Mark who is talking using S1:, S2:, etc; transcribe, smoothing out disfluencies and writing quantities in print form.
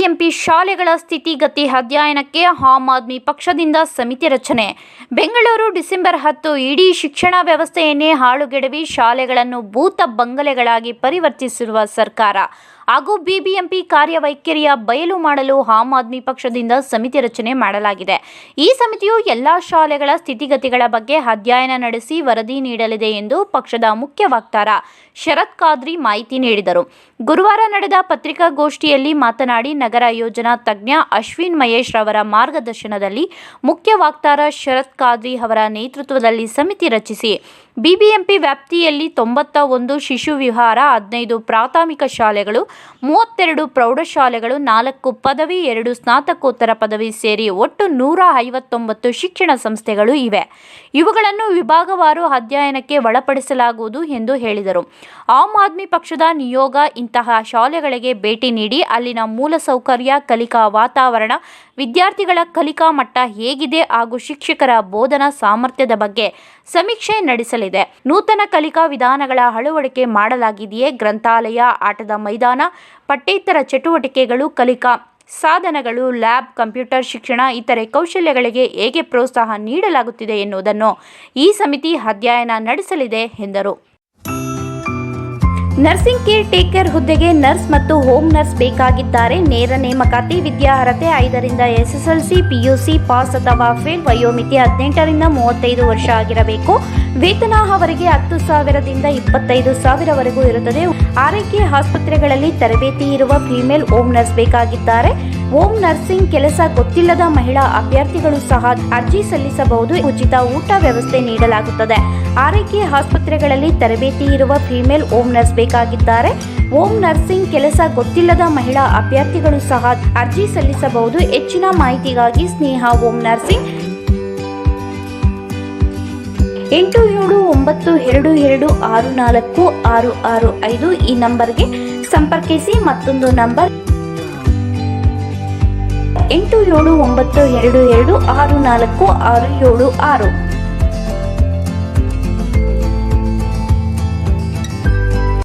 S1: BBMP ಶಾಲೆಗಳ ಸ್ಥಿತಿಗತಿ ಅಧ್ಯಯನಕ್ಕೆ ಆಮ್ ಆದ್ಮಿ ಪಕ್ಷದಿಂದ ಸಮಿತಿ ರಚನೆ. ಬೆಂಗಳೂರು ಡಿಸೆಂಬರ್ 10. ಇಡೀ ಶಿಕ್ಷಣ ವ್ಯವಸ್ಥೆಯನ್ನೇ ಹಾಳುಗೆಡವಿ ಶಾಲೆಗಳನ್ನು ಭೂತ ಬಂಗಲೆಗಳಾಗಿ ಪರಿವರ್ತಿಸಿರುವ ಸರ್ಕಾರ ಹಾಗೂ ಬಿಬಿಎಂಪಿ ಕಾರ್ಯವೈಖರಿಯ ಬಯಲು ಮಾಡಲು ಆಮ್ ಆದ್ಮಿ ಪಕ್ಷದಿಂದ ಸಮಿತಿ ರಚನೆ ಮಾಡಲಾಗಿದೆ. ಈ ಸಮಿತಿಯು ಎಲ್ಲಾ ಶಾಲೆಗಳ ಸ್ಥಿತಿಗತಿಗಳ ಬಗ್ಗೆ ಅಧ್ಯಯನ ನಡೆಸಿ ವರದಿ ನೀಡಲಿದೆ ಎಂದು ಪಕ್ಷದ ಮುಖ್ಯ ವಕ್ತಾರ ಶರತ್ ಖಾದ್ರಿ ಮಾಹಿತಿ ನೀಡಿದರು. ಗುರುವಾರ ನಡೆದ ಪತ್ರಿಕಾಗೋಷ್ಠಿಯಲ್ಲಿ ಮಾತನಾಡಿ, ನಗರ ಯೋಜನಾ ತಜ್ಞ ಅಶ್ವಿನ್ ಮಹೇಶ್ ರವರ ಮಾರ್ಗದರ್ಶನದಲ್ಲಿ ಮುಖ್ಯ ವಕ್ತಾರ ಶರತ್ ಖಾದ್ರಿ ಅವರ ನೇತೃತ್ವದಲ್ಲಿ ಸಮಿತಿ ರಚಿಸಿ ಬಿಬಿಎಂಪಿ ವ್ಯಾಪ್ತಿಯಲ್ಲಿ 91 ಶಿಶು ವಿಹಾರ, 15 ಪ್ರಾಥಮಿಕ ಶಾಲೆಗಳು, 32 ಪ್ರೌಢಶಾಲೆಗಳು, 4 ಪದವಿ, 2 ಸ್ನಾತಕೋತ್ತರ ಪದವಿ ಸೇರಿ ಒಟ್ಟು 159 ಶಿಕ್ಷಣ ಸಂಸ್ಥೆಗಳು ಇವೆ. ಇವುಗಳನ್ನು ವಿಭಾಗವಾರು ಅಧ್ಯಯನಕ್ಕೆ ಒಳಪಡಿಸಲಾಗುವುದು ಎಂದು ಹೇಳಿದರು. ಆಮ್ ಆದ್ಮಿ ಪಕ್ಷದ ನಿಯೋಗ ಇಂತಹ ಶಾಲೆಗಳಿಗೆ ಭೇಟಿ ನೀಡಿ ಅಲ್ಲಿನ ಮೂಲಸೌಕರ್ಯ, ಕಲಿಕಾ ವಾತಾವರಣ, ವಿದ್ಯಾರ್ಥಿಗಳ ಕಲಿಕಾ ಮಟ್ಟ ಹೇಗಿದೆ ಹಾಗೂ ಶಿಕ್ಷಕರ ಬೋಧನಾ ಸಾಮರ್ಥ್ಯದ ಬಗ್ಗೆ ಸಮೀಕ್ಷೆ ನಡೆಸಲಿದೆ. ನೂತನ ಕಲಿಕಾ ವಿಧಾನಗಳ ಅಳವಡಿಕೆ ಮಾಡಲಾಗಿದೆಯೇ? ಗ್ರಂಥಾಲಯ, ಆಟದ ಮೈದಾನ, ಪಠ್ಯೇತರ ಚಟುವಟಿಕೆಗಳು, ಕಲಿಕಾ ಸಾಧನಗಳು, ಲ್ಯಾಬ್, ಕಂಪ್ಯೂಟರ್ ಶಿಕ್ಷಣ, ಇತರೆ ಕೌಶಲ್ಯಗಳಿಗೆ ಹೇಗೆ ಪ್ರೋತ್ಸಾಹ ನೀಡಲಾಗುತ್ತಿದೆ ಎನ್ನುವುದನ್ನು ಈ ಸಮಿತಿ ಅಧ್ಯಯನ ನಡೆಸಲಿದೆ ಎಂದರು. ನರ್ಸಿಂಗ್ ಕೇರ್ ಟೇಕರ್ ಹುದ್ದೆಗೆ ನರ್ಸ್ ಮತ್ತು ಹೋಮ್ ನರ್ಸ್ ಬೇಕಾಗಿದ್ದಾರೆ. ನೇರ ನೇಮಕಾತಿ. ವಿದ್ಯಾರ್ಹತೆ 5ರಿಂದ SSLC, PUC ಪಾಸ್ ಅಥವಾ ಫೇಲ್. ವಯೋಮಿತಿ 18ರಿಂದ 35 ವರ್ಷ ಆಗಿರಬೇಕು. ವೇತನ ಅವರಿಗೆ 10,000ದಿಂದ 25,000ವರೆಗೂ ಇರುತ್ತದೆ. ಆರೈಕೆ ಆಸ್ಪತ್ರೆಗಳಲ್ಲಿ ತರಬೇತಿ ಇರುವ ಫಿಮೇಲ್ ಹೋಮ್ ನರ್ಸ್ ಬೇಕಾಗಿದ್ದಾರೆ. ಹೋಮ್ ನರ್ಸಿಂಗ್ ಕೆಲಸ ಗೊತ್ತಿಲ್ಲದ ಮಹಿಳಾ ಅಭ್ಯರ್ಥಿಗಳು ಸಹ ಅರ್ಜಿ ಸಲ್ಲಿಸಬಹುದು. ಉಚಿತ ಊಟ ವ್ಯವಸ್ಥೆ ನೀಡಲಾಗುತ್ತದೆ. ಆರೈಕೆ ಆಸ್ಪತ್ರೆಗಳಲ್ಲಿ ತರಬೇತಿ ಇರುವ ಫಿಮೇಲ್ ಹೋಮ್ ನರ್ಸ್ ಬೇಕಾಗಿದ್ದಾರೆ. ಹೋಮ್ ನರ್ಸಿಂಗ್ ಕೆಲಸ ಗೊತ್ತಿಲ್ಲದ ಮಹಿಳಾ ಅಭ್ಯರ್ಥಿಗಳು ಸಹ ಅರ್ಜಿ ಸಲ್ಲಿಸಬಹುದು. ಹೆಚ್ಚಿನ ಮಾಹಿತಿಗಾಗಿ ಸ್ನೇಹ ಹೋಮ್ ನರ್ಸಿಂಗ್ 8792264665 ಈ ನಂಬರ್ಗೆ ಸಂಪರ್ಕಿಸಿ. ಮತ್ತೊಂದು ನಂಬರ್ 8792264676.